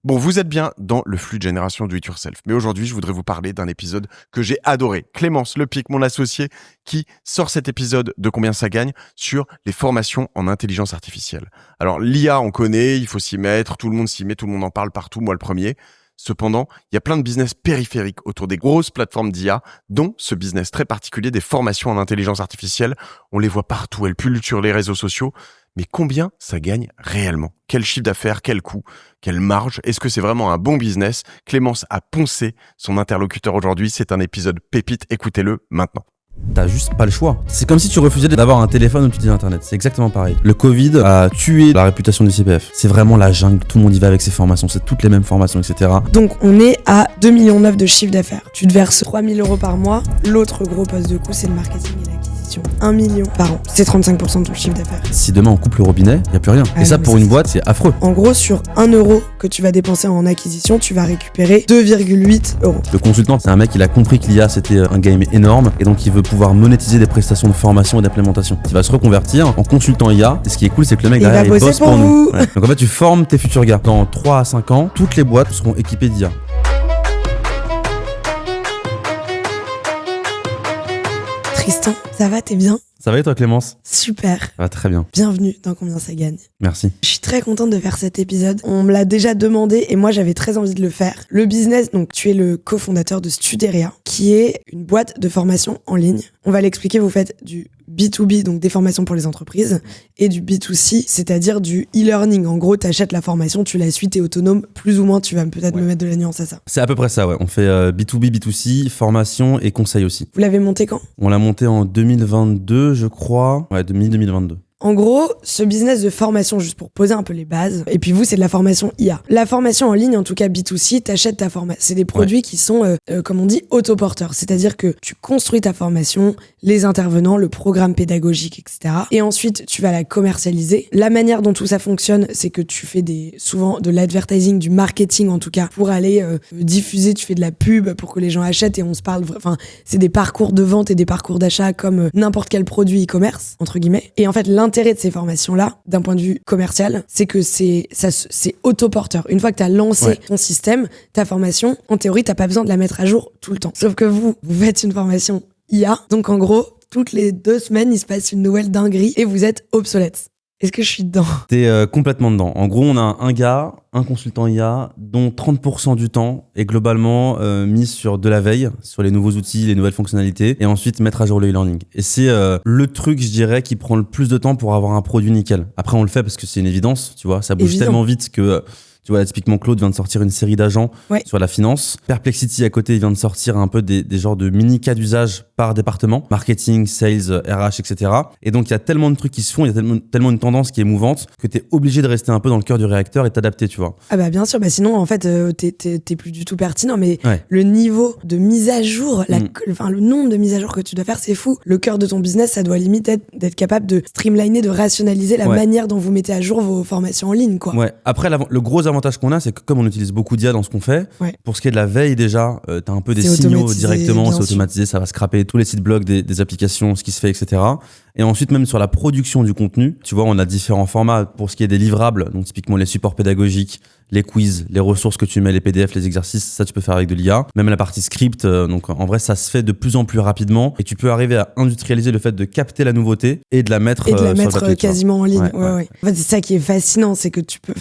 Bon, vous êtes bien dans le flux de génération do it yourself. Mais aujourd'hui, je voudrais vous parler d'un épisode que j'ai adoré. Clémence Lepic, mon associé, qui sort cet épisode de Combien ça gagne sur les formations en intelligence artificielle. Alors, l'IA, on connaît, il faut s'y mettre, tout le monde s'y met, tout le monde en parle partout, moi le premier. Cependant, il y a plein de business périphériques autour des grosses plateformes d'IA, dont ce business très particulier des formations en intelligence artificielle. On les voit partout, elles pullulent sur les réseaux sociaux. Mais combien ça gagne réellement ? Quel chiffre d'affaires ? Quel coût ? Quelle marge ? Est-ce que c'est vraiment un bon business ? Clémence a poncé son interlocuteur aujourd'hui. C'est un épisode pépite. Écoutez-le maintenant. T'as juste pas le choix. C'est comme si tu refusais d'avoir un téléphone ou tu dis internet. C'est exactement pareil. Le Covid a tué la réputation du CPF. C'est vraiment la jungle. Tout le monde y va avec ses formations. C'est toutes les mêmes formations, etc. Donc on est à 2,9 millions de chiffre d'affaires. Tu te verses 3 000 € par mois. L'autre gros poste de coût, c'est le marketing et l'acquisition. 1 million par an. C'est 35% de ton chiffre d'affaires. Si demain on coupe le robinet, y a plus rien. Et ça, pour une boîte, c'est affreux. En gros, sur 1 euro que tu vas dépenser en acquisition, tu vas récupérer 2,8 €. Le consultant, c'est un mec, il a compris que l'IA, c'était un game énorme. Et donc, il veut pouvoir monétiser des prestations de formation et d'implémentation. Il va se reconvertir en consultant IA. Et ce qui est cool, c'est que le mec derrière, il bosse pour nous. Ouais. Donc en fait, tu formes tes futurs gars. Dans 3 à 5 ans, toutes les boîtes seront équipées d'IA. Tristan, ça va, t'es bien ? Ça va et toi, Clémence ? Super. Ça va très bien. Bienvenue dans Combien ça gagne. Merci. Je suis très contente de faire cet épisode. On me l'a déjà demandé et moi j'avais très envie de le faire. Le business, donc tu es le cofondateur de Studeria, qui est une boîte de formation en ligne. On va l'expliquer, vous faites du B2B, donc des formations pour les entreprises, et du B2C, c'est-à-dire du e-learning. En gros, t'achètes la formation, tu la suis, t'es autonome, plus ou moins, tu vas peut-être me mettre de la nuance à ça. C'est à peu près ça, ouais. On fait B2B, B2C, formation et conseil aussi. Vous l'avez monté quand ? On l'a monté en 2022, je crois. Ouais, 2022. En gros, ce business de formation, juste pour poser un peu les bases, et puis vous, c'est de la formation IA. La formation en ligne, en tout cas B2C, t'achètes ta formation. C'est des produits qui sont, comme on dit, autoporteurs. C'est-à-dire que tu construis ta formation, les intervenants, le programme pédagogique, etc. Et ensuite, tu vas la commercialiser. La manière dont tout ça fonctionne, c'est que tu fais souvent de l'advertising, du marketing en tout cas, pour aller diffuser, tu fais de la pub pour que les gens achètent et on se parle. Enfin, c'est des parcours de vente et des parcours d'achat comme n'importe quel produit e-commerce, entre guillemets. Et en fait, l'intérêt de ces formations-là, d'un point de vue commercial, c'est que c'est autoporteur. Une fois que tu as lancé ton système, ta formation, en théorie, t'as pas besoin de la mettre à jour tout le temps. Sauf que vous faites une formation IA, donc en gros, toutes les 2 semaines, il se passe une nouvelle dinguerie et vous êtes obsolète. Est-ce que je suis dedans ? T'es complètement dedans. En gros, on a un gars, un consultant IA, dont 30% du temps est globalement mis sur de la veille, sur les nouveaux outils, les nouvelles fonctionnalités, et ensuite mettre à jour le e-learning. Et c'est le truc, je dirais, qui prend le plus de temps pour avoir un produit nickel. Après, on le fait parce que c'est une évidence, tu vois, ça bouge tellement vite que... Tu vois, typiquement, Claude vient de sortir une série d'agents sur la finance. Perplexity, à côté, il vient de sortir un peu des genres de mini cas d'usage par département. Marketing, sales, RH, etc. Et donc, il y a tellement de trucs qui se font, il y a tellement une tendance qui est mouvante que tu es obligé de rester un peu dans le cœur du réacteur et t'adapter, tu vois. Ah bah bien sûr, sinon, en fait, t'es plus du tout pertinent. Mais le niveau de mise à jour, le nombre de mises à jour que tu dois faire, c'est fou. Le cœur de ton business, ça doit limite être d'être capable de streamliner, de rationaliser la manière dont vous mettez à jour vos formations en ligne, quoi. Ouais. Après, le gros avantage qu'on a, c'est que comme on utilise beaucoup d'IA dans ce qu'on fait, pour ce qui est de la veille déjà, t'as un peu des signaux directement, c'est automatisé, ça va scraper tous les sites blogs des applications, ce qui se fait, etc. Et ensuite, même sur la production du contenu, tu vois, on a différents formats pour ce qui est des livrables, donc typiquement les supports pédagogiques, les quiz, les ressources que tu mets, les PDF, les exercices, ça tu peux faire avec de l'IA. Même la partie script, donc en vrai, ça se fait de plus en plus rapidement et tu peux arriver à industrialiser le fait de capter la nouveauté et de la mettre sur le papier, quasiment en ligne. Ouais. En fait, c'est ça qui est fascinant, c'est que tu peux...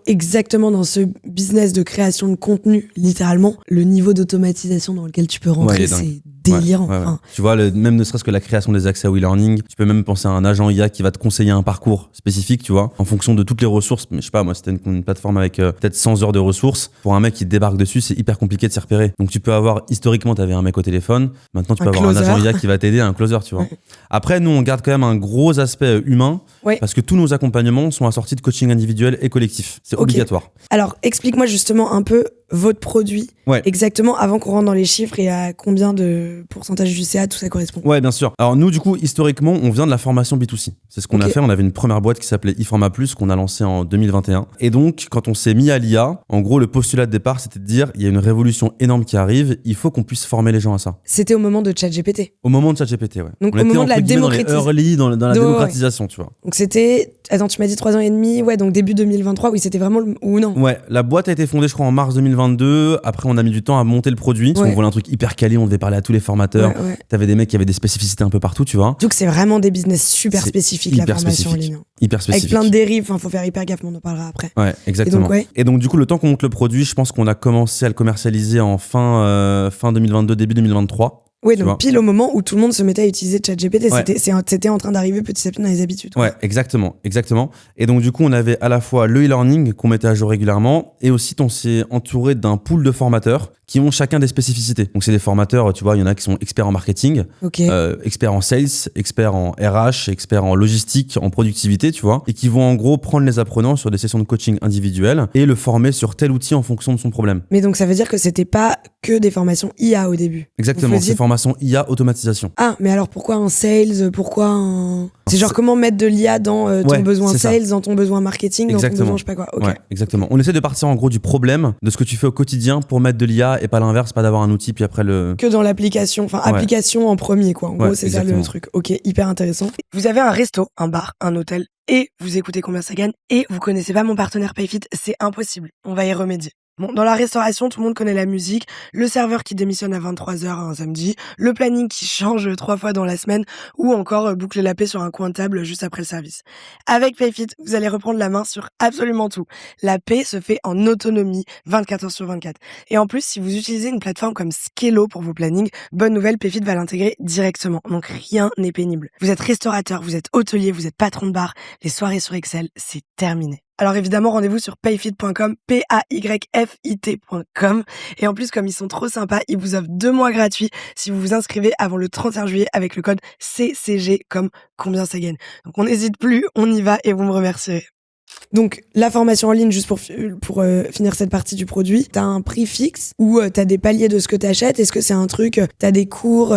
exactement dans ce business de création de contenu, littéralement, le niveau d'automatisation dans lequel tu peux rentrer, c'est délirant. Tu vois, même ne serait-ce que la création des accès au e-learning, tu peux même penser à un agent IA qui va te conseiller un parcours spécifique, tu vois, en fonction de toutes les ressources. Mais je sais pas, moi, c'était une plateforme avec peut-être 100 heures de ressources. Pour un mec qui débarque dessus, c'est hyper compliqué de s'y repérer. Donc tu peux avoir, historiquement, tu avais un mec au téléphone. Maintenant, tu peux avoir un agent IA qui va t'aider, un closer, tu vois. Après, nous, on garde quand même un gros aspect humain parce que tous nos accompagnements sont assortis de coaching individuel et collectif. C'est obligatoire. Alors, explique-moi justement un peu votre produit Ouais. exactement avant qu'on rentre dans les chiffres et à combien de pourcentage du CA tout ça correspond. Ouais, bien sûr. Alors nous, du coup, historiquement, on vient de la formation B2C. C'est ce qu'on a Ok. fait. On avait une première boîte qui s'appelait eForma Plus qu'on a lancée en 2021. Et donc, quand on s'est mis à l'IA, en gros, le postulat de départ, c'était de dire, il y a une révolution énorme qui arrive, il faut qu'on puisse former les gens à ça. C'était au moment de ChatGPT. Au moment de ChatGPT, ouais. Donc, on au était, moment de la entre guillemets, dans les démocratisation. early, dans la Ouais, ouais. démocratisation, tu vois. Donc c'était... Attends, tu m'as dit 3 ans et demi, ouais, donc début 2023, oui, c'était vraiment... Ou non. Ouais, la boîte a été fondée, je crois, en mars 2022. Après, on a mis du temps à monter le produit. Parce Ouais. qu'on voulait un truc hyper quali, on devait parler à tous les formateurs. Ouais, ouais. T'avais des mecs qui avaient des spécificités un peu partout, tu vois. Donc c'est vraiment des business super C'est spécifiques, la hyper formation spécifique. en ligne. Hyper Avec spécifique. plein de dérives, enfin, faut faire hyper gaffe, mais on en parlera après. Ouais, exactement. Et donc, Du coup, le temps qu'on monte le produit, je pense qu'on a commencé à le commercialiser en fin 2022, début 2023. Ouais, Tu vois. donc pile au moment où tout le monde se mettait à utiliser ChatGPT, Ouais. c'était en train d'arriver petit à petit dans les habitudes. Ouais, exactement. Et donc, du coup, on avait à la fois le e-learning qu'on mettait à jour régulièrement et aussi on s'est entouré d'un pool de formateurs qui ont chacun des spécificités. Donc, c'est des formateurs, tu vois, il y en a qui sont experts en marketing, Ok. experts en sales, experts en RH, experts en logistique, en productivité, tu vois, et qui vont en gros prendre les apprenants sur des sessions de coaching individuelles et le former sur tel outil en fonction de son problème. Mais donc ça veut dire que c'était pas que des formations IA au début. Exactement, Vous faisiez- c'est formation IA automatisation. Ah, mais alors pourquoi un sales? Pourquoi un... C'est genre comment mettre de l'IA dans ton Ouais, besoin c'est ça. sales, dans ton besoin marketing, dans ton Exactement. besoin je sais pas quoi. Ok. Ouais, exactement. On essaie de partir en gros du problème de ce que tu fais au quotidien pour mettre de l'IA et pas l'inverse, pas d'avoir un outil puis après le... Que dans l'application, enfin Ouais. application en premier quoi. En Ouais, gros, c'est ça le exactement. truc. Ok, hyper intéressant. Vous avez un resto, un bar, un hôtel et vous écoutez combien ça gagne et vous connaissez pas mon partenaire Payfit, c'est impossible. On va y remédier. Bon, dans la restauration, tout le monde connaît la musique, le serveur qui démissionne à 23h un samedi, le planning qui change 3 fois dans la semaine ou encore boucler la paix sur un coin de table juste après le service. Avec Payfit, vous allez reprendre la main sur absolument tout. La paix se fait en autonomie 24h/24. Et en plus, si vous utilisez une plateforme comme Skello pour vos plannings, bonne nouvelle, Payfit va l'intégrer directement. Donc rien n'est pénible. Vous êtes restaurateur, vous êtes hôtelier, vous êtes patron de bar, les soirées sur Excel, c'est terminé. Alors évidemment, rendez-vous sur payfit.com, payfit.com. Et en plus, comme ils sont trop sympas, ils vous offrent 2 mois gratuits si vous vous inscrivez avant le 31 juillet avec le code CCG comme combien ça gagne. Donc on n'hésite plus, on y va et vous me remercierez. Donc la formation en ligne, juste pour finir cette partie du produit, t'as un prix fixe ou t'as des paliers de ce que t'achètes? Est-ce que c'est un truc, t'as des cours,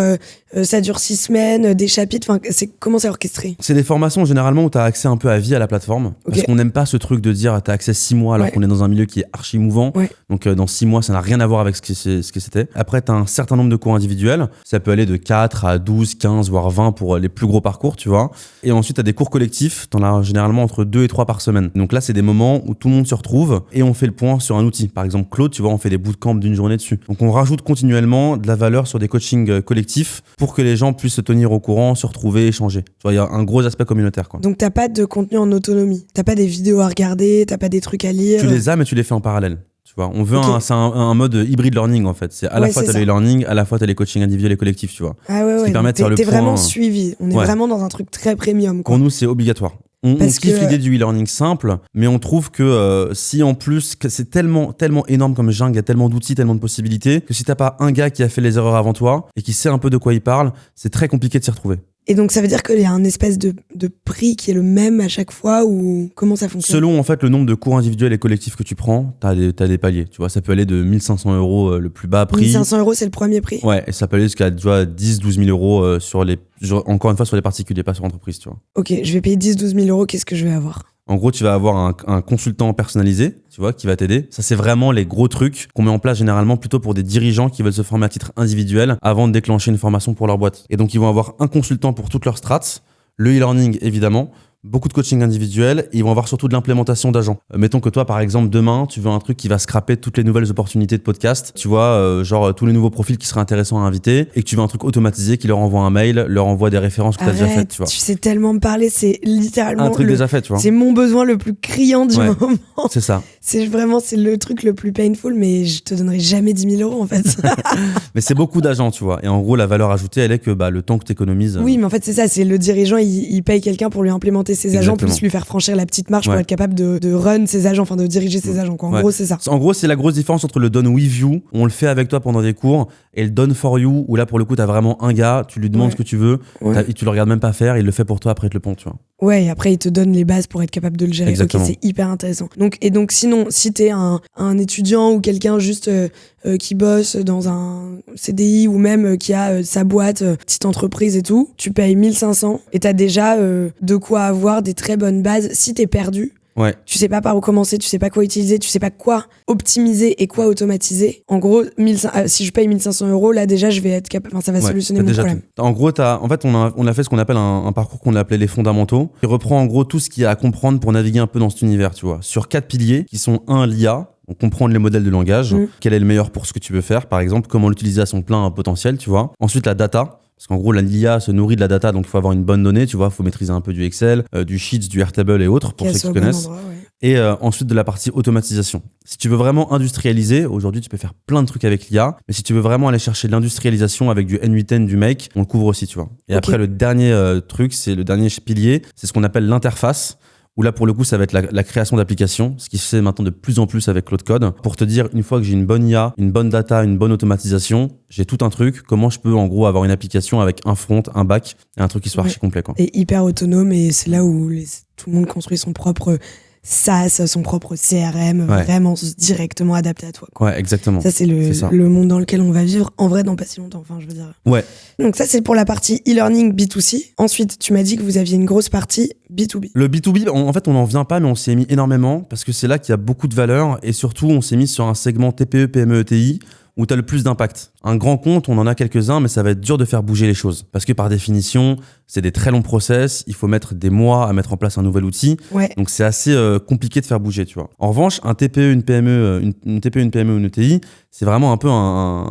ça dure 6 semaines, des chapitres, enfin comment c'est orchestré? C'est des formations généralement où tu as accès un peu à vie à la plateforme. Ok. Parce qu'on n'aime pas ce truc de dire tu as accès 6 mois alors Ouais. qu'on est dans un milieu qui est archi mouvant. Ouais. Donc dans 6 mois, ça n'a rien à voir avec ce que c'était. Après, tu as un certain nombre de cours individuels. Ça peut aller de 4 à 12, 15, voire 20 pour les plus gros parcours, tu vois. Et ensuite, tu as des cours collectifs. Tu en as généralement entre 2 et 3 par semaine. Donc là, c'est des moments où tout le monde se retrouve et on fait le point sur un outil. Par exemple, Claude, tu vois, on fait des bootcamps d'une journée dessus. Donc on rajoute continuellement de la valeur sur des coachings collectifs pour que les gens puissent se tenir au courant, se retrouver, échanger. Tu vois, il y a un gros aspect communautaire, quoi. Donc t'as pas de contenu en autonomie, t'as pas des vidéos à regarder, t'as pas des trucs à lire. Tu les as, mais tu les fais en parallèle. Tu vois, on veut Ok. c'est un mode hybride learning en fait. C'est à la Ouais, fois c'est t'as ça. le e-learning, à la fois t'as les coachings individuels et collectifs, tu vois. Ah ouais, Ce ouais. qui permet donc de faire le t'es point. vraiment suivi. On est Ouais. vraiment dans un truc très premium, quoi. Pour nous, c'est obligatoire. On Parce kiffe que- l'idée du e-learning simple, mais on trouve que si en plus que c'est tellement énorme comme jungle, il y a tellement d'outils, tellement de possibilités, que si t'as pas un gars qui a fait les erreurs avant toi et qui sait un peu de quoi il parle, c'est très compliqué de s'y retrouver. Et donc ça veut dire qu'il y a un espèce de prix qui est le même à chaque fois ou comment ça fonctionne? Selon en fait le nombre de cours individuels et collectifs que tu prends, t'as des paliers. Tu vois, ça peut aller de 1500 € le plus bas prix. 1500 €, c'est le premier prix. Ouais, et ça peut aller jusqu'à 10-12 000 € encore une fois sur les particuliers, pas sur l'entreprise, tu vois. Ok, je vais payer 10-12 000 €, qu'est-ce que je vais avoir? En gros, tu vas avoir un consultant personnalisé, tu vois, qui va t'aider. Ça, c'est vraiment les gros trucs qu'on met en place généralement plutôt pour des dirigeants qui veulent se former à titre individuel avant de déclencher une formation pour leur boîte. Et donc, ils vont avoir un consultant pour toutes leurs strats, le e-learning évidemment, beaucoup de coaching individuel et ils vont avoir surtout de l'implémentation d'agents. Mettons que toi, par exemple, demain, tu veux un truc qui va scraper toutes les nouvelles opportunités de podcast, tu vois, genre tous les nouveaux profils qui seraient intéressants à inviter et que tu veux un truc automatisé qui leur envoie un mail, leur envoie des références que tu as déjà faites, tu vois. Tu sais tellement me parler, c'est littéralement Un truc déjà fait, tu vois. c'est mon besoin le plus criant du Ouais. moment. C'est ça. C'est le truc le plus painful, mais je te donnerai jamais 10 000 € en fait. Mais c'est beaucoup d'agents, tu vois. Et en gros, la valeur ajoutée, elle est que le temps que tu économises. Oui, mais en fait, c'est ça, c'est le dirigeant, il paye quelqu'un pour lui implémenter ses agents, Exactement. plus lui faire franchir la petite marche pour Ouais. être capable de run ses agents, enfin de diriger ses agents, quoi. En Ouais. gros, c'est ça. En gros, c'est la grosse différence entre le done with you, on le fait avec toi pendant des cours, et le done for you, où là, pour le coup, t'as vraiment un gars, tu lui demandes Ouais. ce que tu veux, Ouais. tu le regardes même pas faire, il le fait pour toi après, il te le pond, tu vois. Ouais, et après, ils te donnent les bases pour être capable de le gérer. Exactement. Ok, c'est hyper intéressant. Donc sinon, si t'es un étudiant ou quelqu'un juste qui bosse dans un CDI ou même qui a sa boîte, petite entreprise et tout, tu payes 1500 et t'as déjà de quoi avoir des très bonnes bases. Si t'es perdu, Ouais. tu sais pas par où commencer, tu sais pas quoi utiliser, tu sais pas quoi optimiser et quoi automatiser. En gros, si je paye 1500 €, là déjà, je vais être capable, ça va solutionner t'as mon déjà problème. tout. En gros, on a fait ce qu'on appelle un parcours qu'on a appelé les fondamentaux, qui reprend en gros tout ce qu'il y a à comprendre pour naviguer un peu dans cet univers, tu vois. Sur 4 piliers qui sont l'IA, donc comprendre les modèles de langage, quel est le meilleur pour ce que tu veux faire, par exemple, comment l'utiliser à son plein potentiel, tu vois. Ensuite, la data. Parce qu'en gros, l'IA se nourrit de la data, donc il faut avoir une bonne donnée, tu vois, il faut maîtriser un peu du Excel, du Sheets, du Airtable et autres, pour ceux qui connaissent. Et ensuite, de la partie automatisation. Si tu veux vraiment industrialiser, aujourd'hui, tu peux faire plein de trucs avec l'IA, mais si tu veux vraiment aller chercher de l'industrialisation avec du N8N, du Make, on le couvre aussi, tu vois. Et après, le dernier truc, c'est le dernier pilier, c'est ce qu'on appelle l'interface, où là, pour le coup, ça va être la création d'applications, ce qui se fait maintenant de plus en plus avec Claude Code, pour te dire, une fois que j'ai une bonne IA, une bonne data, une bonne automatisation, j'ai tout un truc, comment je peux en gros avoir une application avec un front, un back, et un truc qui soit archi complet, quoi. Et hyper autonome, et c'est là où tout le monde construit son propre SaaS, son propre CRM, vraiment directement adapté à toi, quoi. Ouais, exactement. Ça, c'est le monde dans lequel on va vivre, en vrai, dans pas si longtemps, enfin, je veux dire. Ouais. Donc ça, c'est pour la partie e-learning B2C. Ensuite, tu m'as dit que vous aviez une grosse partie B2B. Le B2B, en fait, on n'en vient pas, mais on s'y est mis énormément, parce que c'est là qu'il y a beaucoup de valeur, et surtout, on s'est mis sur un segment TPE, PME, ETI, où tu as le plus d'impact. Un grand compte, on en a quelques-uns, mais ça va être dur de faire bouger les choses. Parce que par définition, c'est des très longs process, il faut mettre des mois à mettre en place un nouvel outil. Ouais. Donc c'est assez compliqué de faire bouger, tu vois. En revanche, un TPE, une PME, une TPE, une PME, une ETI, c'est vraiment un peu un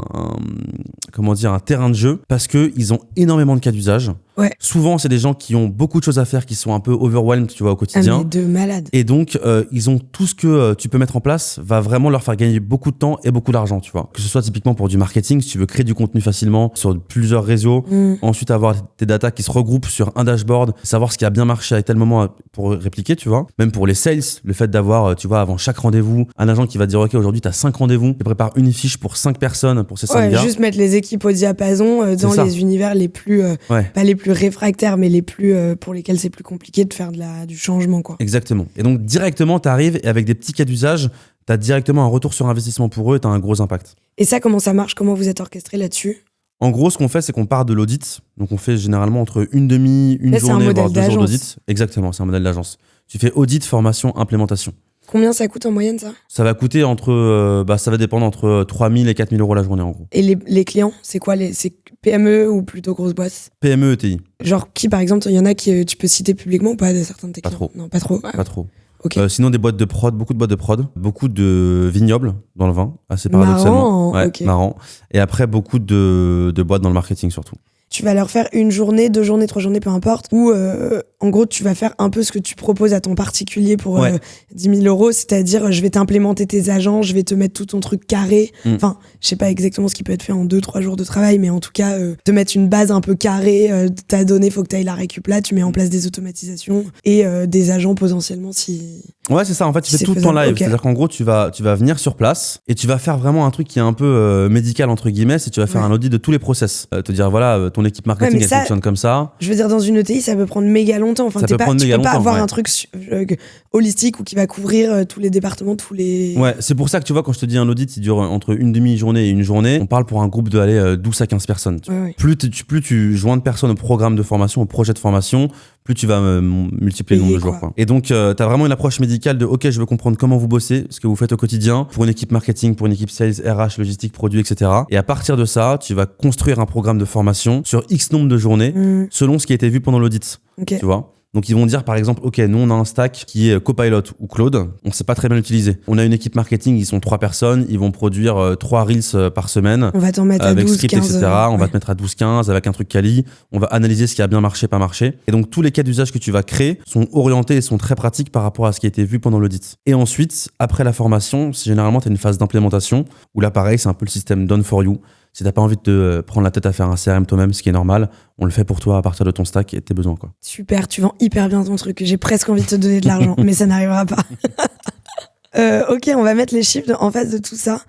terrain de jeu, parce qu'ils ont énormément de cas d'usage. Ouais. Souvent, c'est des gens qui ont beaucoup de choses à faire, qui sont un peu overwhelmed, tu vois, au quotidien. Mais de malade. Et donc, ils ont tout ce que tu peux mettre en place va vraiment leur faire gagner beaucoup de temps et beaucoup d'argent, tu vois. Que ce soit typiquement pour du marketing, si tu veux créer du contenu facilement sur plusieurs réseaux, ensuite avoir tes datas qui se regroupent sur un dashboard, savoir ce qui a bien marché à tel moment pour répliquer, tu vois. Même pour les sales, le fait d'avoir, tu vois, avant chaque rendez-vous, un agent qui va te dire, OK, aujourd'hui, t'as 5 rendez-vous, tu prépares une fiche pour 5 personnes, pour ces 5 gars. Juste mettre les équipes au diapason dans les univers les plus, pas les plus réfractaires, mais les plus, pour lesquels c'est plus compliqué de faire du changement, quoi. Exactement. Et donc, directement, t'arrives et avec des petits cas d'usage, t'as directement un retour sur investissement pour eux et t'as un gros impact. Et ça, comment ça marche? Comment vous êtes orchestré là-dessus? En gros, ce qu'on fait, c'est qu'on part de l'audit. Donc, on fait généralement entre une journée, voire 2 jours d'audit. Exactement, c'est un modèle d'agence. Tu fais audit, formation, implémentation. Combien ça coûte en moyenne, ça? Ça va coûter ça va dépendre entre 3 000 et 4 000 euros la journée, en gros. Et les clients, c'est quoi? C'est PME ou plutôt grosse boîte? PME, ETI. Genre qui, par exemple, il y en a qui tu peux citer publiquement ou pas, de certains de tes clients? Pas trop. Non, pas trop. Pas trop. Okay. Sinon, des boîtes de prod, beaucoup de boîtes de prod, beaucoup de vignobles dans le vin, assez paradoxalement. Marrant. Et après, beaucoup de boîtes dans le marketing surtout. Tu vas leur faire une journée, 2 journées, 3 journées, peu importe, où en gros tu vas faire un peu ce que tu proposes à ton particulier pour 10 000 euros, c'est-à-dire je vais t'implémenter tes agents, je vais te mettre tout ton truc carré. Enfin, je sais pas exactement ce qui peut être fait en 2-3 jours de travail, mais en tout cas, te mettre une base un peu carrée, ta donnée, faut que tu ailles la récup là, tu mets en place des automatisations et des agents potentiellement si... Ouais, c'est ça, en fait, tu fais tout le temps live. Okay. C'est-à-dire qu'en gros, tu vas venir sur place et tu vas faire vraiment un truc qui est un peu médical, entre guillemets, et tu vas faire un audit de tous les process. Te dire, voilà, ton équipe marketing, elle fonctionne comme ça. Je veux dire, dans une ETI, ça peut prendre méga longtemps. Enfin, tu peux pas avoir un truc holistique ou qui va couvrir tous les départements, tous les... Ouais, c'est pour ça que tu vois, quand je te dis un audit, il dure entre une demi-journée et une journée, on parle pour un groupe de 12 à 15 personnes. Plus tu joins de personnes au programme de formation, au projet de formation, plus tu vas multiplier le nombre de jours. Quoi. Et donc, tu as vraiment une approche médicale de OK, je veux comprendre comment vous bossez, ce que vous faites au quotidien, pour une équipe marketing, pour une équipe sales, RH, logistique, produit, etc. Et à partir de ça, tu vas construire un programme de formation sur X nombre de journées, selon ce qui a été vu pendant l'audit. Okay. Tu vois ? Donc ils vont dire par exemple, OK, nous on a un stack qui est Copilot ou Claude, on sait pas très bien l'utiliser. On a une équipe marketing, ils sont 3 personnes, ils vont produire 3 reels par semaine. On va t'en mettre avec à 12, script, 15, etc. On va te mettre à 12-15 avec un truc quali. On va analyser ce qui a bien marché, pas marché. Et donc tous les cas d'usage que tu vas créer sont orientés et sont très pratiques par rapport à ce qui a été vu pendant l'audit. Et ensuite, après la formation, généralement tu as une phase d'implémentation où là pareil, c'est un peu le système done for you. Si t'as pas envie de te prendre la tête à faire un CRM toi-même, ce qui est normal, on le fait pour toi à partir de ton stack et de tes besoins, quoi. Super, tu vends hyper bien ton truc. J'ai presque envie de te donner de l'argent, mais ça n'arrivera pas. Ok, on va mettre les chiffres en face de tout ça.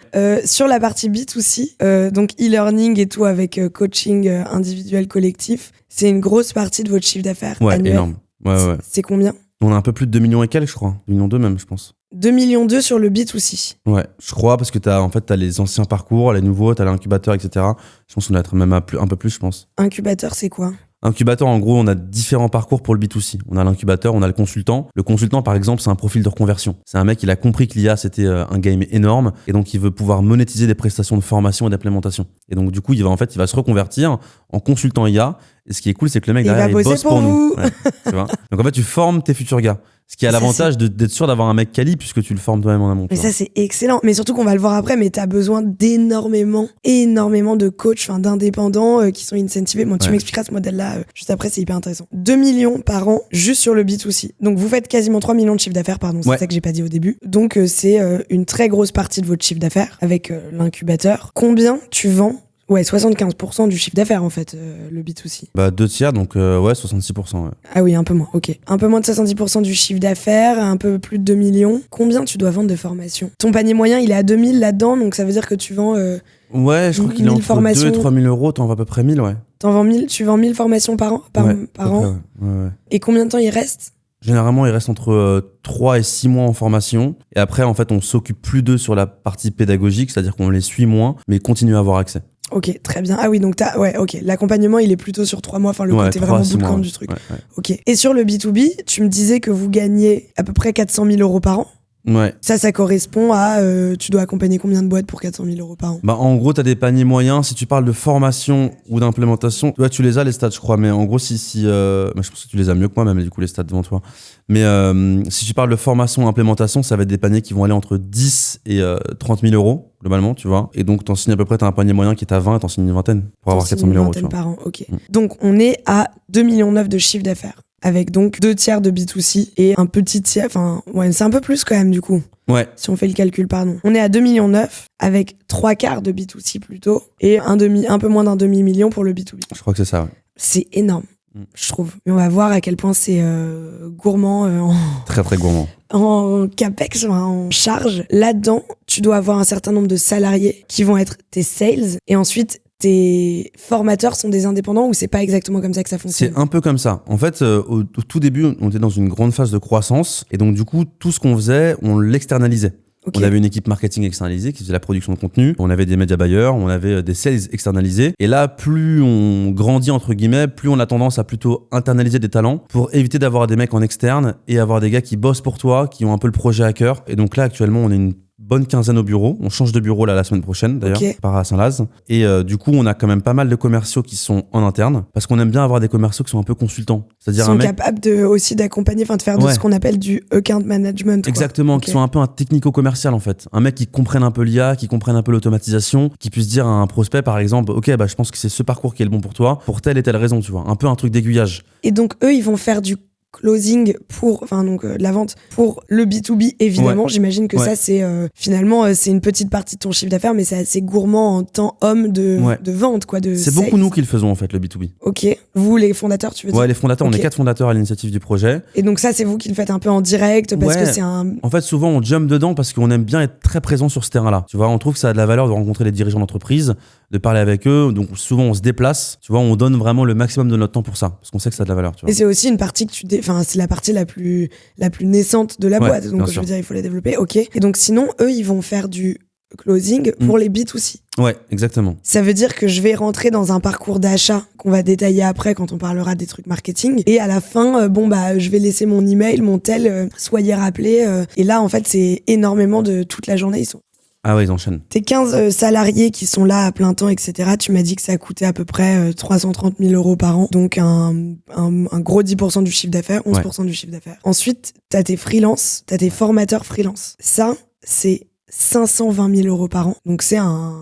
Sur la partie B2C, donc e-learning et tout avec coaching individuel collectif, c'est une grosse partie de votre chiffre d'affaires annuel. Énorme. Ouais. C'est combien? On a un peu plus de 2 millions et quelques, je crois. 2 millions 2 même, je pense. 2,2 millions sur le B2C. Ouais, je crois, parce que t'as les anciens parcours, les nouveaux, t'as l'incubateur, etc. Je pense qu'on doit être même un peu plus, je pense. Incubateur, c'est quoi? Incubateur, en gros, on a différents parcours pour le B2C. On a l'incubateur, on a le consultant. Le consultant, par exemple, c'est un profil de reconversion. C'est un mec, il a compris que l'IA, c'était un game énorme. Et donc, il veut pouvoir monétiser des prestations de formation et d'implémentation. Et donc, du coup, il va se reconvertir en consultant IA. Et ce qui est cool, c'est que le mec, derrière, il bosse pour nous. Ouais, tu vois. Donc, en fait, tu formes tes futurs gars. Ce qui a l'avantage d'être sûr d'avoir un mec quali puisque tu le formes toi-même en amont. Mais ça, c'est excellent. Mais surtout qu'on va le voir après, mais t'as besoin énormément de coachs, d'indépendants qui sont incentivés. Bon, tu m'expliqueras ce modèle-là juste après, c'est hyper intéressant. 2 millions par an juste sur le B2C. Donc, vous faites quasiment 3 millions de chiffre d'affaires, pardon, c'est ça que j'ai pas dit au début. Donc, c'est une très grosse partie de votre chiffre d'affaires avec l'incubateur. Combien tu vends? Ouais, 75% du chiffre d'affaires, en fait, le B2C. 2/3, donc 66%. Ouais. Ah oui, un peu moins, ok. Un peu moins de 70% du chiffre d'affaires, un peu plus de 2 millions. Combien tu dois vendre de formations? Ton panier moyen, il est à 2000 là-dedans, donc ça veut dire que tu vends... ouais, je crois qu'il est entre 2 et 3 000 euros, t'en vends à peu près 1000, ouais. Tu vends 1000 formations par an, par an. Ouais. Et combien de temps il reste? Généralement, il reste entre 3 et 6 mois en formation. Et après, en fait, on s'occupe plus d'eux sur la partie pédagogique, c'est-à-dire qu'on les suit moins, mais continue à avoir accès. Ok, très bien. Ah oui, donc l'accompagnement, il est plutôt sur 3 mois, enfin le côté vraiment bootcamp du truc. Ouais. Ok. Et sur le B2B, tu me disais que vous gagnez à peu près 400 000 euros par an. Ouais. Ça correspond à... tu dois accompagner combien de boîtes pour 400 000 euros par an? En gros, t'as des paniers moyens. Si tu parles de formation ou d'implémentation, tu les as les stats, je crois. Mais en gros, je pense que tu les as mieux que moi, même du coup, les stats devant toi. Mais si tu parles de formation, implémentation, ça va être des paniers qui vont aller entre 10 et 30 000 euros, globalement, tu vois. Et donc, t'en signes à peu près, t'as un panier moyen qui est à 20, t'en signes une vingtaine pour avoir 400 000 euros. Tu vois. Par an, ok. Donc, on est à 2,9 millions de chiffre d'affaires. Avec donc 2/3 de B2C et un petit tiers, c'est un peu plus quand même du coup. Ouais. Si on fait le calcul, pardon. On est à 2,9 millions avec 3/4 de B2C plutôt et un peu moins d'un demi-million pour le B2B. Je crois que c'est ça, ouais. C'est énorme, je trouve. Mais on va voir à quel point c'est gourmand. Très, très gourmand. En capex, en charge. Là-dedans, tu dois avoir un certain nombre de salariés qui vont être tes sales et ensuite tes formateurs sont des indépendants ou c'est pas exactement comme ça que ça fonctionne? C'est un peu comme ça. En fait, au tout début, on était dans une grande phase de croissance et donc du coup, tout ce qu'on faisait, on l'externalisait. Okay. On avait une équipe marketing externalisée qui faisait la production de contenu, on avait des médias buyers, on avait des sales externalisés. Et là, plus on grandit, entre guillemets, plus on a tendance à plutôt internaliser des talents pour éviter d'avoir des mecs en externe et avoir des gars qui bossent pour toi, qui ont un peu le projet à cœur. Et donc là, actuellement, on est une bonne quinzaine au bureau. On change de bureau là la semaine prochaine d'ailleurs, par à Saint-Laz. Et du coup, on a quand même pas mal de commerciaux qui sont en interne parce qu'on aime bien avoir des commerciaux qui sont un peu consultants. C'est-à-dire qui sont capables aussi d'accompagner, de faire de ce qu'on appelle du account management. Exactement, qui sont un peu un technico-commercial en fait. Un mec qui comprenne un peu l'IA, qui comprenne un peu l'automatisation, qui puisse dire à un prospect par exemple, ok, je pense que c'est ce parcours qui est le bon pour toi, pour telle et telle raison, tu vois. Un peu un truc d'aiguillage. Et donc eux, ils vont faire du closing pour la vente pour le B2B évidemment. J'imagine que ça c'est finalement c'est une petite partie de ton chiffre d'affaires mais c'est assez gourmand en temps homme de vente quoi, de c'est sales. beaucoup nous qui le faisons en fait le B2B. Ok, vous les fondateurs tu veux dire? Ouais, les fondateurs, on est 4 fondateurs à l'initiative du projet. Et donc ça c'est vous qui le faites un peu en direct parce que c'est un... En fait souvent on jump dedans parce qu'on aime bien être très présent sur ce terrain-là. Tu vois, on trouve que ça a de la valeur de rencontrer les dirigeants d'entreprise, de parler avec eux, donc souvent on se déplace, tu vois, on donne vraiment le maximum de notre temps pour ça parce qu'on sait que ça a de la valeur, tu vois. Et c'est aussi une partie que c'est la partie la plus naissante de la boîte, donc je veux dire il faut la développer, ok. Et donc sinon eux ils vont faire du closing pour les B2C. Ouais, exactement. Ça veut dire que je vais rentrer dans un parcours d'achat qu'on va détailler après quand on parlera des trucs marketing. Et à la fin, je vais laisser mon email, mon tel, soyez rappelés. Et là, en fait, c'est énormément de toute la journée. Ah ouais, ils enchaînent. Tes 15 salariés qui sont là à plein temps, etc., tu m'as dit que ça a coûté à peu près 330 000 euros par an. Donc un gros 10% du chiffre d'affaires, 11% du chiffre d'affaires. Ensuite, t'as tes freelances, t'as tes formateurs freelance. Ça, c'est 520 000 euros par an. Donc c'est un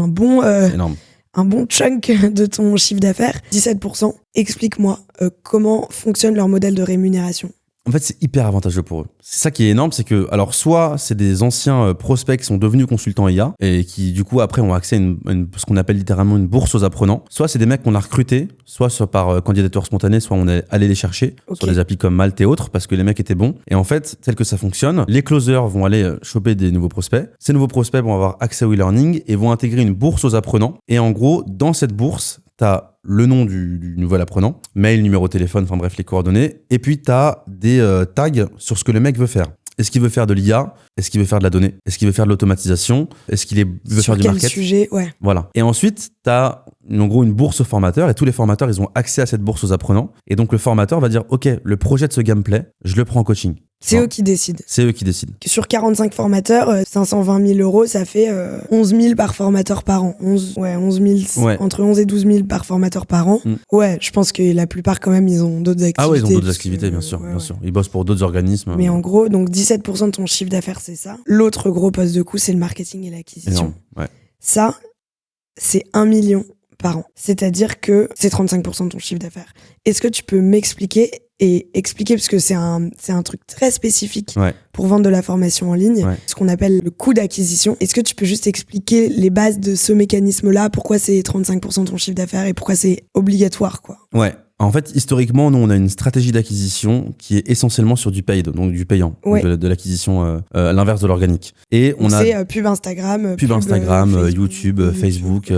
bon... énorme. Un bon chunk de ton chiffre d'affaires. 17%. Explique-moi comment fonctionne leur modèle de rémunération. En fait, c'est hyper avantageux pour eux. C'est ça qui est énorme, c'est que, alors, soit c'est des anciens prospects qui sont devenus consultants IA et qui, du coup, après, ont accès à ce qu'on appelle littéralement une bourse aux apprenants. Soit c'est des mecs qu'on a recrutés, soit par candidature spontanée, soit on est allé les chercher sur des applis comme Malte et autres parce que les mecs étaient bons. Et en fait, tel que ça fonctionne, les closers vont aller choper des nouveaux prospects. Ces nouveaux prospects vont avoir accès au e-learning et vont intégrer une bourse aux apprenants. Et en gros, dans cette bourse, t'as le nom du nouvel apprenant, mail, numéro de téléphone, enfin bref, les coordonnées. Et puis, t'as des tags sur ce que le mec veut faire. Est-ce qu'il veut faire de l'IA? Est-ce qu'il veut faire de la donnée? Est-ce qu'il veut faire de l'automatisation? Est-ce qu'il veut faire du market? Sur quel sujet? Ouais. Voilà. Et ensuite, tu as en gros une bourse aux formateurs et tous les formateurs, ils ont accès à cette bourse aux apprenants. Et donc, le formateur va dire, OK, le projet de ce gameplay, je le prends en coaching. C'est eux qui décident. C'est eux qui décident. Sur 45 formateurs, 520 000 euros, ça fait 11 000 par formateur par an. 11 000, Ouais. Entre 11 et 12 000 par formateur par an. Ouais, je pense que la plupart, quand même, ils ont d'autres activités. Ah ouais, ils ont d'autres activités, bien sûr, ouais, bien sûr. Ils bossent pour d'autres organismes. Mais en gros, donc 17% de ton chiffre d'affaires, c'est ça. L'autre gros poste de coût, c'est le marketing et l'acquisition. Énorme, ouais. Ça, c'est 1 million par an. C'est-à-dire que c'est 35% de ton chiffre d'affaires. Est-ce que tu peux m'expliquer parce que c'est un truc très spécifique pour vendre de la formation en ligne, ce qu'on appelle le coût d'acquisition. Est-ce que tu peux juste expliquer les bases de ce mécanisme-là, pourquoi c'est 35% de ton chiffre d'affaires et pourquoi c'est obligatoire, quoi? Ouais. En fait, historiquement, nous, on a une stratégie d'acquisition qui est essentiellement sur du paid, donc du payant, donc de l'acquisition à l'inverse de l'organique. Et on a c'est pub Instagram, Facebook, YouTube, Facebook,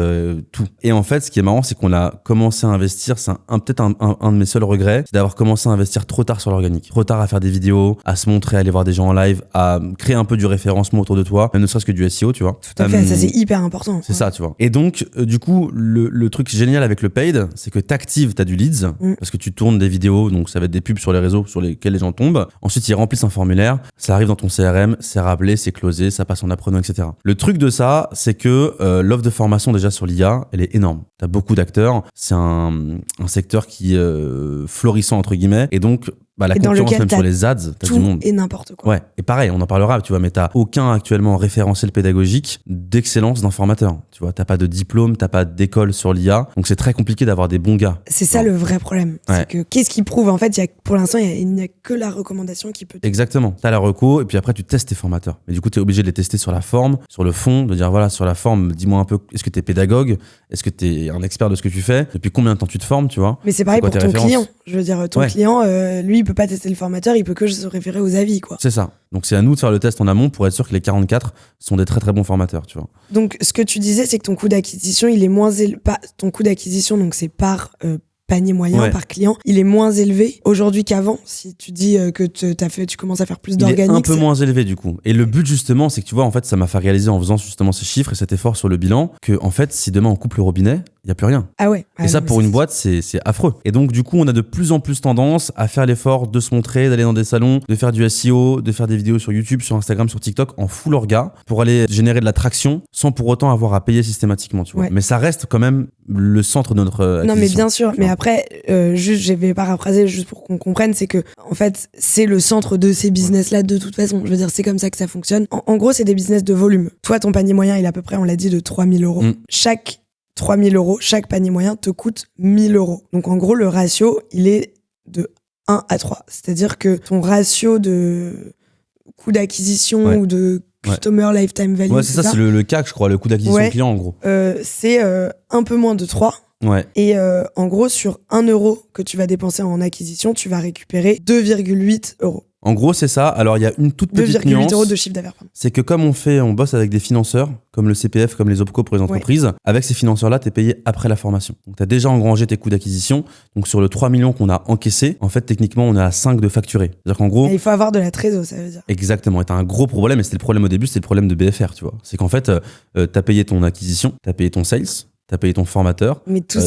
tout. Et en fait, ce qui est marrant, c'est qu'on a commencé à investir. C'est peut-être un de mes seuls regrets, c'est d'avoir commencé à investir trop tard sur l'organique, trop tard à faire des vidéos, à se montrer, à aller voir des gens en live, à créer un peu du référencement autour de toi, même ne serait-ce que du SEO, tu vois. Tout à fait, ça c'est hyper important. C'est ça, tu vois. Et donc, du coup, le truc génial avec le paid, c'est que t'actives, t'as du leads. Parce que tu tournes des vidéos, donc ça va être des pubs sur les réseaux sur lesquels les gens tombent. Ensuite, ils remplissent un formulaire, ça arrive dans ton CRM, c'est rappelé, c'est closé, ça passe en apprenant, etc. Le truc de ça, c'est que l'offre de formation déjà sur l'IA, elle est énorme. T'as beaucoup d'acteurs, c'est un secteur qui est florissant entre guillemets, et donc la concurrence même sur les ads, t'as du monde. Et n'importe quoi. Ouais. Et pareil, on en parlera, tu vois, mais t'as aucun actuellement référentiel pédagogique d'excellence d'un formateur. Tu vois, t'as pas de diplôme, t'as pas d'école sur l'IA. Donc c'est très compliqué d'avoir des bons gars. C'est ça le vrai problème. C'est que qu'est-ce qui prouve? En fait, pour l'instant, il n'y a que la recommandation qui peut. Exactement. T'as la reco, et puis après, tu testes tes formateurs. Mais du coup, t'es obligé de les tester sur la forme, sur le fond, de dire voilà, sur la forme, dis-moi un peu, est-ce que t'es pédagogue? Est-ce que t'es un expert de ce que tu fais? Depuis combien de temps tu te formes, tu vois? Mais c'est pareil pour ton client. Je veux dire, ton client, lui, il peut pas tester le formateur, il peut que se référer aux avis, quoi. C'est ça. Donc c'est à nous de faire le test en amont pour être sûr que les 44 sont des très très bons formateurs, tu vois. Donc ce que tu disais, c'est que ton coût d'acquisition, il est moins élevé. Ton coût d'acquisition, donc c'est par panier moyen, par client, il est moins élevé aujourd'hui qu'avant. Si tu dis que tu commences à faire plus d'organique. Il est un peu moins élevé du coup. Et le but justement, c'est que tu vois, en fait, ça m'a fait réaliser en faisant justement ces chiffres et cet effort sur le bilan que en fait, si demain on coupe le robinet, il y a plus rien. Ah ouais. Et ça, pour une boîte, c'est affreux. Et donc, du coup, on a de plus en plus tendance à faire l'effort de se montrer, d'aller dans des salons, de faire du SEO, de faire des vidéos sur YouTube, sur Instagram, sur TikTok, en full orga, pour aller générer de la traction, sans pour autant avoir à payer systématiquement, tu vois. Mais ça reste quand même le centre de notre acquisition. Non, mais bien sûr. Mais après, juste, je vais paraphraser juste pour qu'on comprenne, c'est que, en fait, c'est le centre de ces business-là de toute façon. Je veux dire, c'est comme ça que ça fonctionne. En gros, c'est des business de volume. Toi, ton panier moyen, il est à peu près, on l'a dit, de 3 000 euros. Chaque 3 000 euros, chaque panier moyen te coûte 1 000 euros. Donc en gros, le ratio, il est de 1 à 3. C'est-à-dire que ton ratio de coût d'acquisition ou de customer lifetime value, c'est ça, c'est le CAC, je crois, le coût d'acquisition client en gros. C'est un peu moins de 3. Et en gros, sur 1 euro que tu vas dépenser en acquisition, tu vas récupérer 2,8 euros. En gros, c'est ça. Alors, il y a une toute petite nuance. 2,8 euros de chiffre d'affaires. C'est que comme on bosse avec des financeurs, comme le CPF, comme les OPCO pour les entreprises, avec ces financeurs-là, t'es payé après la formation. Donc, t'as déjà engrangé tes coûts d'acquisition. Donc, sur le 3 millions qu'on a encaissé, en fait, techniquement, on est à 5 de facturé. C'est-à-dire qu'en gros. Et il faut avoir de la trésor, ça veut dire. Exactement. Et t'as un gros problème. Et c'était le problème au début, c'était le problème de BFR, tu vois. C'est qu'en fait, t'as payé ton acquisition, t'as payé ton sales, t'as payé ton formateur,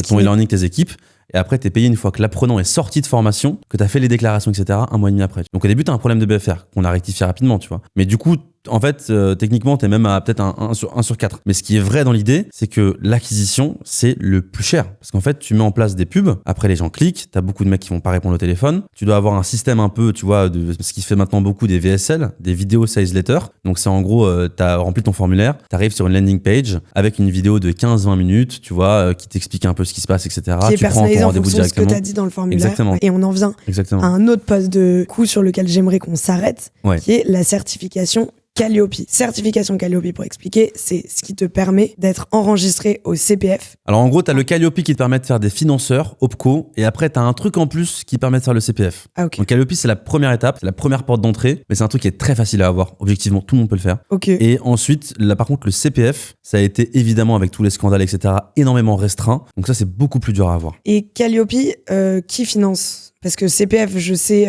ton e-learning, tes équipes. Et après, t'es payé une fois que l'apprenant est sorti de formation, que t'as fait les déclarations, etc., 1 mois et demi après. Donc au début, t'as un problème de BFR qu'on a rectifié rapidement, tu vois. Mais du coup, en fait, techniquement, t'es même à peut-être 1 sur 4. Mais ce qui est vrai dans l'idée, c'est que l'acquisition, c'est le plus cher. Parce qu'en fait, tu mets en place des pubs, après les gens cliquent, t'as beaucoup de mecs qui vont pas répondre au téléphone, tu dois avoir un système un peu, tu vois, de ce qui se fait maintenant beaucoup, des VSL, des vidéo sales letters. Donc c'est en gros, t'as rempli ton formulaire, t'arrives sur une landing page avec une vidéo de 15-20 minutes, tu vois, qui t'explique un peu ce qui se passe, etc. Qui est personnalisé en fonction de ce que t'as dit dans le formulaire. Exactement. Et on en vient à un autre poste de coût sur lequel j'aimerais qu'on s'arrête, qui est la certification Calliope. Certification Calliope, pour expliquer, c'est ce qui te permet d'être enregistré au CPF. Alors en gros, tu as le Calliope qui te permet de faire des financeurs, OPCO, et après tu as un truc en plus qui permet de faire le CPF. Ah, ok. Donc Calliope, c'est la première étape, c'est la première porte d'entrée, mais c'est un truc qui est très facile à avoir. Objectivement, tout le monde peut le faire. Ok. Et ensuite, là par contre, le CPF, ça a été évidemment avec tous les scandales, etc., énormément restreint. Donc ça, c'est beaucoup plus dur à avoir. Et Calliope, qui finance? Parce que CPF, je sais,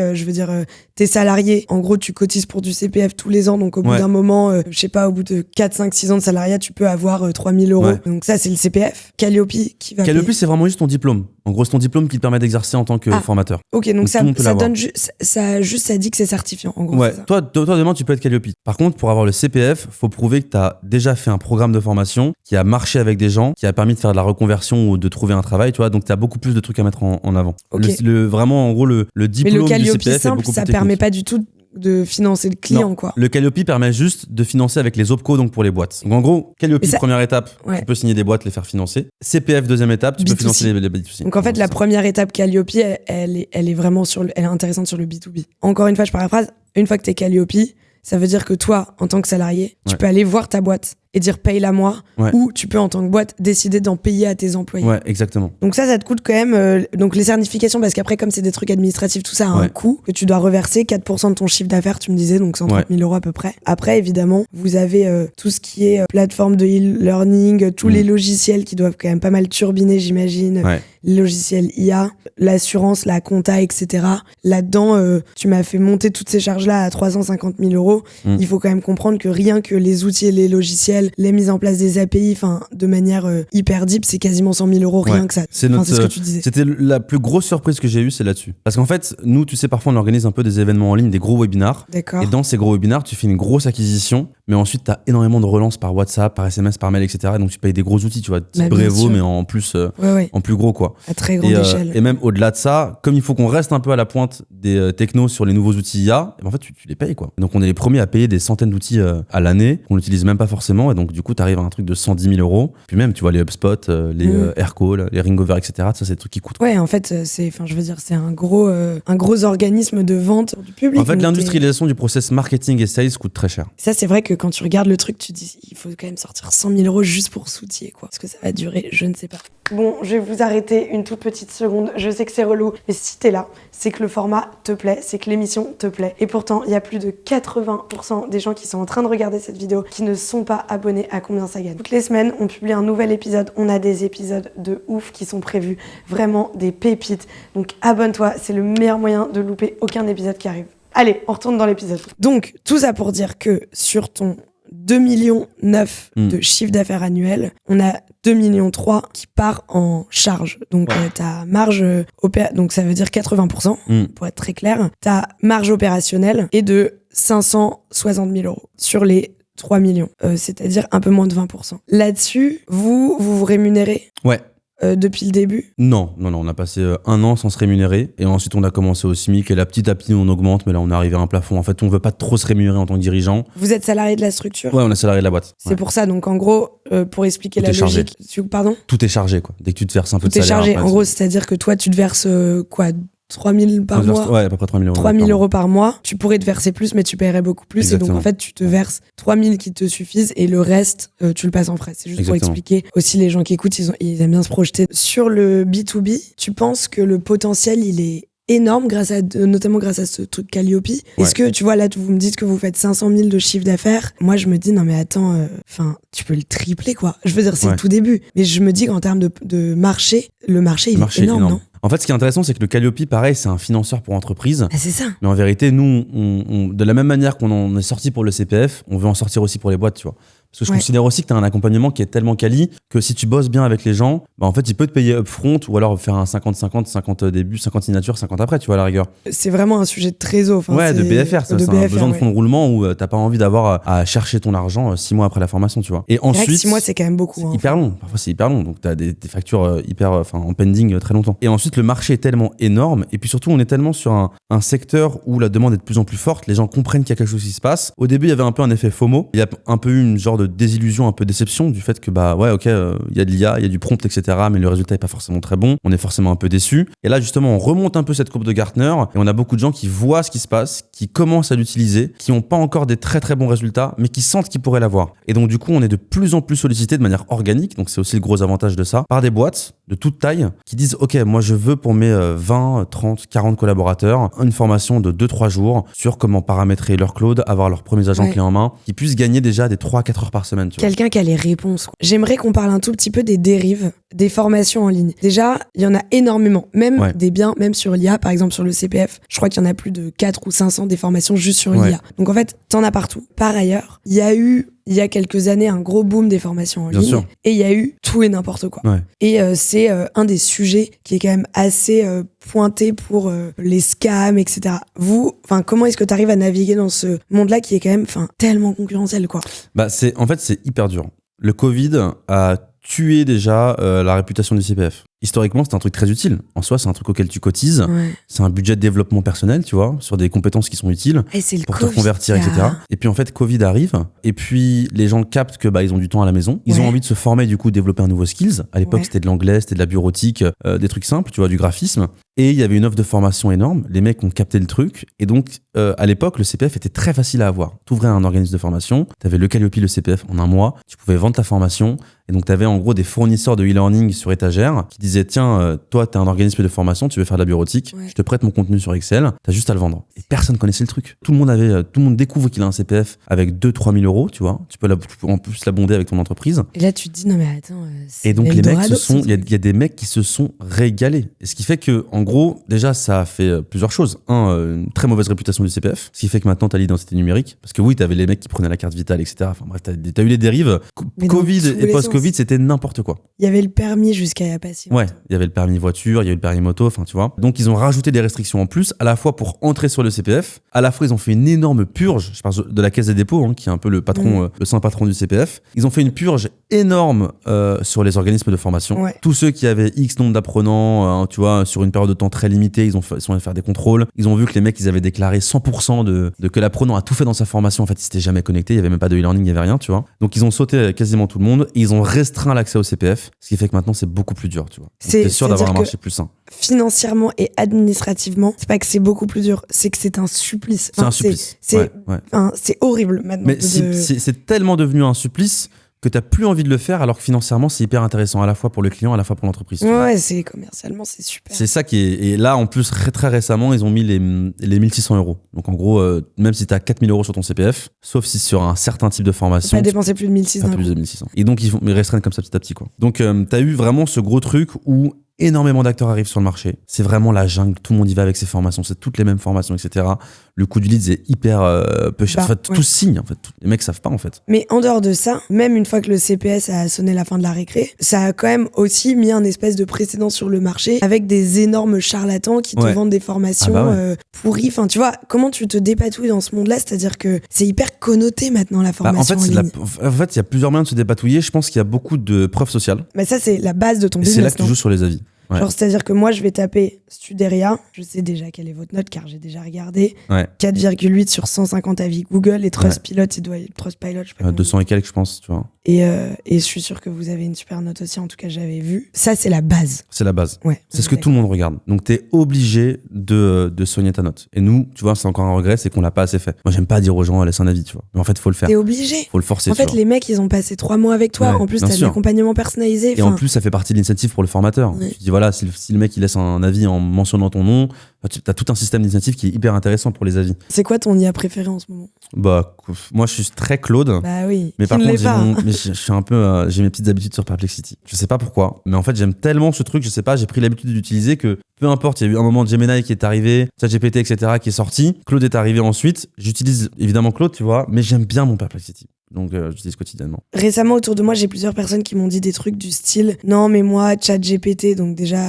t'es salarié. En gros, tu cotises pour du CPF tous les ans. Donc, au bout d'un moment, je sais pas, au bout de 4, 5, 6 ans de salariat, tu peux avoir 3 000 euros. Ouais. Donc, ça, c'est le CPF. Calliope, qui va Calliope, payer. c'est vraiment juste ton diplôme. En gros, c'est ton diplôme qui te permet d'exercer en tant que formateur. Ok, donc Donc, ça tout le monde peut l'avoir. donne ça dit que c'est certifiant. En gros, Ouais, c'est ça. toi, demain, tu peux être Calliope. Par contre, pour avoir le CPF, faut prouver que tu as déjà fait un programme de formation qui a marché avec des gens, qui a permis de faire de la reconversion ou de trouver un travail, tu vois. Donc, tu as beaucoup plus de trucs à mettre en avant. Ok. Vraiment, en gros, le Mais diplôme le du Calliope CPF est simple, beaucoup ça plus permet technique. pas du tout de financer le client, Non. quoi. Le Calliope permet juste de financer avec les OPCO, donc pour les boîtes. Donc en gros, Calliope, Mais ça- première étape, Ouais. tu peux signer des boîtes, les faire financer. CPF, deuxième étape, tu peux B2C. financer les B2C. Donc en fait, la première étape Calliope, elle est vraiment elle est intéressante sur le B2B. Encore une fois, je paraphrase. Une fois que t'es Calliope, ça veut dire que toi, en tant que salarié, tu Ouais. peux aller voir ta boîte et dire paye-la moi, Ouais. ou tu peux en tant que boîte décider d'en payer à tes employés. Ouais, exactement. Donc ça te coûte quand même. Donc les certifications, parce qu'après, comme c'est des trucs administratifs, tout ça a un Ouais. coût que tu dois reverser, 4% de ton chiffre d'affaires, tu me disais, donc 130 000 euros à peu près. Après, évidemment, vous avez tout ce qui est plateforme de e-learning, tous les logiciels qui doivent quand même pas mal turbiner, j'imagine. Ouais. Les logiciels IA, l'assurance, la compta, etc. Là-dedans, tu m'as fait monter toutes ces charges-là à 350 000 euros. Il faut quand même comprendre que rien que les outils et les logiciels, les mises en place des API, de manière hyper deep, c'est quasiment 100 000 euros, rien Ouais. que ça. C'est C'est ce que tu disais. C'était la plus grosse surprise que j'ai eue, c'est là-dessus. Parce qu'en fait, nous, tu sais, parfois on organise un peu des événements en ligne, des gros webinars. D'accord. Et dans ces gros webinars, tu fais une grosse acquisition, mais ensuite, tu as énormément de relances par WhatsApp, par SMS, par mail, etc. Donc tu payes des gros outils, tu vois, type Bah, bien Brevo, sûr. mais en plus, Ouais. en plus gros, quoi. À très grande échelle. Et même au-delà de ça, comme il faut qu'on reste un peu à la pointe des technos sur les nouveaux outils IA, en fait, tu les payes, quoi. Donc on est les premiers à payer des centaines d'outils à l'année, qu'on n'utilise même pas forcément, et donc du coup, tu arrives à un truc de 110 000 euros. Puis même, tu vois, les HubSpot, les Aircall, les Ringover, etc. Ça, c'est des trucs qui coûtent. Ouais, en fait, c'est un gros organisme de vente du public. En fait, Donc, l'industrialisation du process marketing et sales coûte très cher. ça, c'est vrai que quand tu regardes le truc, tu te dis, il faut quand même sortir 100 000 euros juste pour s'outiller, quoi. Est-ce que ça va durer? Je ne sais pas. Bon, je vais vous arrêter une toute petite seconde. Je sais que c'est relou, mais si t'es là, c'est que le format te plaît, c'est que l'émission te plaît. Et pourtant, il y a plus de 80% des gens qui sont en train de regarder cette vidéo qui ne sont pas abonnés à Combien ça gagne. Toutes les semaines, on publie un nouvel épisode. On a des épisodes de ouf qui sont prévus. Vraiment des pépites. Donc abonne-toi, c'est le meilleur moyen de louper aucun épisode qui arrive. Allez, on retourne dans l'épisode. Donc, tout ça pour dire que sur ton 2,9 millions de chiffre d'affaires annuel, on a 2,3 millions qui part en charge. Donc, ta marge donc ça veut dire 80%, pour être très clair. Ta marge opérationnelle est de 560 000 euros sur les 3 millions, c'est-à-dire un peu moins de 20%. Là-dessus, vous rémunérez Ouais. depuis le début? Non, on a passé 1 an sans se rémunérer et ensuite on a commencé au SMIC et là petit à petit on augmente, mais là on est arrivé à un plafond. En fait, on veut pas trop se rémunérer en tant que dirigeant. Vous êtes salarié de la structure? Ouais, on est salarié de la boîte. C'est Ouais. pour ça, donc en gros, pour expliquer Tout la est chargé. logique... Pardon? Tout est chargé, quoi. Dès que tu te verses un peu Tout de est salaire. chargé. après, En gros, c'est-à-dire que toi, tu te verses 3 000 par mois? Ouais, à peu près 3 000 euros. 3 000 par mois. euros par mois. Tu pourrais te verser plus, mais tu paierais beaucoup plus. Et donc, Exactement. en fait, tu te verses 3 000 qui te suffisent et le reste, tu le passes en frais. C'est juste pour Exactement. expliquer. Aussi, les gens qui écoutent, ils aiment bien se projeter. Sur le B2B, tu penses que le potentiel, il est énorme, notamment grâce à ce truc Calliope. Est-ce que, tu vois, là, vous me dites que vous faites 500 000 de chiffre d'affaires. Moi, je me dis, non, mais attends, tu peux le tripler, quoi. Je veux dire, c'est le tout début. Mais je me dis qu'en termes de marché, le marché, il est énorme, non? En fait, ce qui est intéressant, c'est que le Calliope, pareil, c'est un financeur pour entreprise. Ah, c'est ça. Mais en vérité, nous, de la même manière qu'on en est sorti pour le CPF, on veut en sortir aussi pour les boîtes, tu vois. Parce que je considère aussi que tu as un accompagnement qui est tellement quali que si tu bosses bien avec les gens, bah en fait, il peut te payer upfront ou alors faire un 50-50, 50 début, 50 signatures, 50 après, tu vois, à la rigueur. C'est vraiment un sujet de trésor. Ouais, de BFR, ça, c'est un besoin de ouais. fonds de roulement où t'as pas envie d'avoir à chercher ton argent 6 mois après la formation, tu vois. Et C'est vrai que ensuite, 6 mois, c'est quand même beaucoup. c'est hyper long. Parfois, c'est hyper long. Donc, t'as des factures en pending très longtemps. Et ensuite, le marché est tellement énorme. Et puis surtout, on est tellement sur un secteur où la demande est de plus en plus forte. Les gens comprennent qu'il y a quelque chose qui se passe. Au début, il y avait un peu un effet FOMO. Il y a un peu eu une genre de désillusion, un peu déception du fait que bah ouais ok, il y a de l'IA, il y a du prompt, etc. mais le résultat est pas forcément très bon. On est forcément un peu déçu. Et là justement, on remonte un peu cette courbe de Gartner et on a beaucoup de gens qui voient ce qui se passe, qui commencent à l'utiliser, qui ont pas encore des très très bons résultats, mais qui sentent qu'ils pourraient l'avoir. Et donc du coup, on est de plus en plus sollicité de manière organique. Donc c'est aussi le gros avantage de ça, par des boîtes de toute taille qui disent ok, moi je veux pour mes 20, 30, 40 collaborateurs une formation de 2-3 jours sur comment paramétrer leur cloud, avoir leurs premiers agents clés en main, qui puissent gagner déjà des 3-4 heures par semaine. Quelqu'un qui a les réponses, quoi. J'aimerais qu'on parle un tout petit peu des dérives des formations en ligne. Déjà, il y en a énormément, même des biens, même sur l'IA, par exemple sur le CPF, je crois qu'il y en a plus de 4 ou 500 des formations juste sur l'IA. Donc en fait, t'en as partout. Par ailleurs, il y a eu il y a quelques années un gros boom des formations en ligne et il y a eu tout et n'importe quoi. Et c'est un des sujets qui est quand même assez pointé pour les scams, etc. Vous, comment est-ce que tu arrives à naviguer dans ce monde-là qui est quand même tellement concurrentiel, quoi? En fait, c'est hyper dur. Le Covid a tué déjà la réputation du CPF. Historiquement, c'est un truc très utile. En soi, c'est un truc auquel tu cotises. C'est un budget de développement personnel, tu vois, sur des compétences qui sont utiles pour te reconvertir, etc. Et puis en fait, Covid arrive. Et puis les gens captent que ils ont du temps à la maison. Ils ont envie de se former, du coup, développer un nouveau skills. À l'époque, c'était de l'anglais, c'était de la bureautique, des trucs simples, tu vois, du graphisme. Et il y avait une offre de formation énorme. Les mecs ont capté le truc. Et donc, à l'époque, le CPF était très facile à avoir. Tu ouvrais un organisme de formation, tu avais le Calliope, le CPF en un mois. Tu pouvais vendre ta formation. Et donc, tu avais en gros des fournisseurs de e-learning sur étagère qui disaient tiens, toi, tu es un organisme de formation, tu veux faire de la bureautique, je te prête mon contenu sur Excel, tu as juste à le vendre. Et personne connaissait le truc. Tout le monde découvre qu'il a un CPF avec 2-3 000 euros, tu vois. Tu peux en plus l'abonder avec ton entreprise. Et là, tu te dis non, mais attends. Et donc, les mecs il y a des mecs qui se sont régalés. Et ce qui fait que, en gros, déjà, ça a fait plusieurs choses. Une très mauvaise réputation du CPF. Ce qui fait que maintenant, tu as l'identité numérique. Parce que oui, tu avais les mecs qui prenaient la carte vitale, etc. Enfin bref, tu as eu les dérives. Covid et post-Covid, c'était n'importe quoi. Il y avait le permis jusqu'à il y a pas si longtemps. Ouais, il y avait le permis voiture, il y a eu le permis moto, tu vois. Donc, ils ont rajouté des restrictions en plus, à la fois pour entrer sur le CPF, à la fois, ils ont fait une énorme purge. Je parle de la Caisse des dépôts, qui est un peu le patron, le saint patron du CPF. Ils ont fait une purge énorme sur les organismes de formation. Tous ceux qui avaient X nombre d'apprenants, tu vois, sur une période de temps très limitée, ils sont allés faire des contrôles. Ils ont vu que les mecs, ils avaient déclaré 100% de que l'apprenant a tout fait dans sa formation. En fait, il s'était jamais connecté, il y avait même pas de e-learning, il y avait rien, tu vois. Donc, ils ont sauté quasiment tout le monde et ils ont restreint l'accès au CPF, ce qui fait que maintenant, c'est beaucoup plus dur, tu vois. T'es sûr d'avoir un marché plus sain. Financièrement et administrativement, c'est pas que c'est beaucoup plus dur, c'est que c'est un supplice. C'est un supplice. C'est horrible maintenant. Mais c'est tellement devenu un supplice que t'as plus envie de le faire, alors que financièrement c'est hyper intéressant à la fois pour le client, à la fois pour l'entreprise. Ouais, c'est commercialement c'est super. C'est ça qui est. Et là en plus très récemment ils ont mis les 1600 €. Donc en gros même si t'as 4000 € sur ton CPF, sauf si sur un certain type de formation, pas dépenser plus de 1600. Pas plus de 1600. Et donc ils restreignent comme ça petit à petit, quoi. Donc t'as eu vraiment ce gros truc où énormément d'acteurs arrivent sur le marché. C'est vraiment la jungle. Tout le monde y va avec ses formations. C'est toutes les mêmes formations, etc. Le coût du lead est hyper peu cher. En fait, tous signent. En fait, les mecs savent pas, en fait. Mais en dehors de ça, même une fois que le CPS a sonné la fin de la récré, ça a quand même aussi mis un espèce de précédent sur le marché avec des énormes charlatans qui te vendent des formations pourries. Enfin, tu vois, comment tu te dépatouilles dans ce monde-là? C'est-à-dire que c'est hyper connoté maintenant, la formation en ligne. En fait, il y a plusieurs moyens de se dépatouiller. Je pense qu'il y a beaucoup de preuves sociales. Mais ça, c'est la base de ton business. C'est là que tu joues sur les avis. Genre, c'est-à-dire que moi, je vais taper Studeria, je sais déjà quelle est votre note car j'ai déjà regardé. 4,8 sur 150 avis Google et Trustpilot, Trustpilot, je sais pas. 200 et quelques, je pense, tu vois. Et je suis sûre que vous avez une super note aussi, en tout cas, j'avais vu. Ça, c'est la base. C'est la base. Ouais. C'est ce que tout le monde regarde. Donc, t'es obligé de soigner ta note. Et nous, tu vois, c'est encore un regret, c'est qu'on l'a pas assez fait. Moi, j'aime pas dire aux gens, laisse un avis, tu vois. Mais en fait, faut le faire. T'es obligé. Faut le forcer. En fait, les mecs, ils ont passé 3 mois avec toi. En plus, t'as de l'accompagnement personnalisé. Et en plus, ça fait partie de l'initiative pour le formateur. Tu dis, voilà, si le mec il laisse un avis en mentionnant ton nom, t'as tout un système d'initiative qui est hyper intéressant pour les avis. C'est quoi ton IA préféré en ce moment? Moi je suis très Claude. Bah oui. Mais par contre je suis un peu j'ai mes petites habitudes sur Perplexity. Je sais pas pourquoi, mais en fait j'aime tellement ce truc, je sais pas, j'ai pris l'habitude d'utiliser que peu importe, il y a eu un moment de Gemini qui est arrivé, ChatGPT etc qui est sorti, Claude est arrivé ensuite. J'utilise évidemment Claude, tu vois, mais j'aime bien mon Perplexity. Donc j'utilise quotidiennement. Récemment autour de moi, j'ai plusieurs personnes qui m'ont dit des trucs du style non mais moi ChatGPT, donc déjà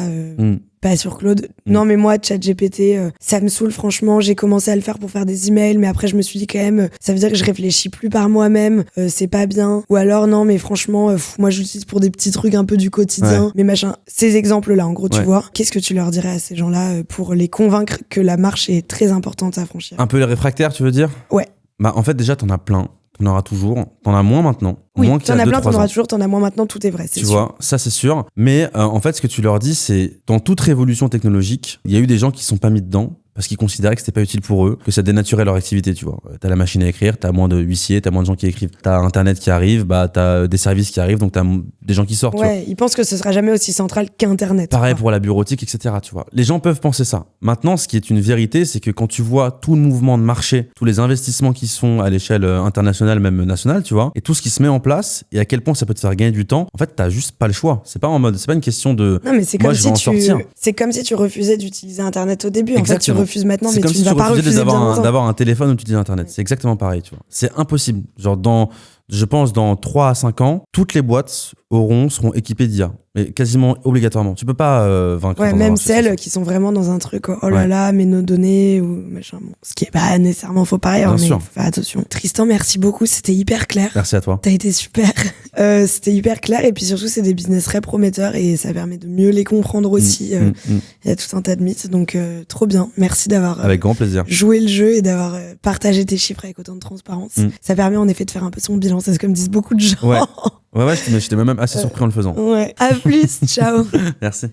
pas sur Claude. Non mais moi ChatGPT, ça me saoule franchement, j'ai commencé à le faire pour faire des emails mais après je me suis dit quand même ça veut dire que je réfléchis plus par moi-même, c'est pas bien. Ou alors non mais franchement moi j'utilise pour des petits trucs un peu du quotidien, mais machin. Ces exemples là en gros tu vois, qu'est-ce que tu leur dirais à ces gens-là pour les convaincre que la marche est très importante à franchir? Un peu les réfractaires tu veux dire? Ouais. En fait déjà t'en as plein. t'en auras toujours. T'en as moins maintenant. Oui, moins qu'il y t'en a as plein, 2-3 t'en ans. auras toujours, t'en as moins maintenant, tout est vrai, c'est Tu sûr. vois, ça c'est sûr. Mais en fait, ce que tu leur dis, c'est dans toute révolution technologique, il y a eu des gens qui sont pas mis dedans parce qu'ils considéraient que c'était pas utile pour eux, que ça dénaturait leur activité, tu vois. T'as la machine à écrire, t'as moins de huissiers, t'as moins de gens qui écrivent. T'as Internet qui arrive, t'as des services qui arrivent, donc t'as des gens qui sortent. Tu vois. Ouais, ils pensent que ce sera jamais aussi central qu'Internet. Pareil quoi. pour la bureautique, etc. Tu vois. Les gens peuvent penser ça. Maintenant, ce qui est une vérité, c'est que quand tu vois tout le mouvement de marché, tous les investissements qui se font à l'échelle internationale, même nationale, tu vois, et tout ce qui se met en place, et à quel point ça peut te faire gagner du temps, en fait, t'as juste pas le choix. C'est pas une question de. Non, mais c'est Moi, comme je vais en si sortir. c'est comme si tu refusais d'utiliser Internet au début. En fait, tu Exactement. refuses maintenant, C'est mais comme tu si ne tu vas pas refusais refuser bien longtemps. d'avoir un téléphone où tu utilises Internet. C'est exactement pareil, tu vois. C'est impossible. Genre, je pense, dans 3 à 5 ans, toutes les boîtes seront équipées d'IA. Mais quasiment obligatoirement. Tu peux pas vaincre. Ouais, dans un même marché, c'est celles ça. qui sont vraiment dans un truc, oh là Ouais. là, mais nos données, ou machin. Bon, ce qui est pas nécessairement faux par ailleurs, Bien mais il sûr. faut faire attention. Tristan, merci beaucoup, c'était hyper clair. Merci à toi. T'as été super. C'était hyper clair, et puis surtout, c'est des business très prometteurs, et ça permet de mieux les comprendre aussi. Il y a tout un tas de mythes, donc trop bien. Merci d'avoir Avec grand plaisir. joué le jeu et d'avoir partagé tes chiffres avec autant de transparence. Ça permet en effet de faire un peu son bilan, c'est ce que me disent beaucoup de gens. Ouais. Ouais, j'étais même assez surpris en le faisant. Ouais. À plus, ciao. Merci.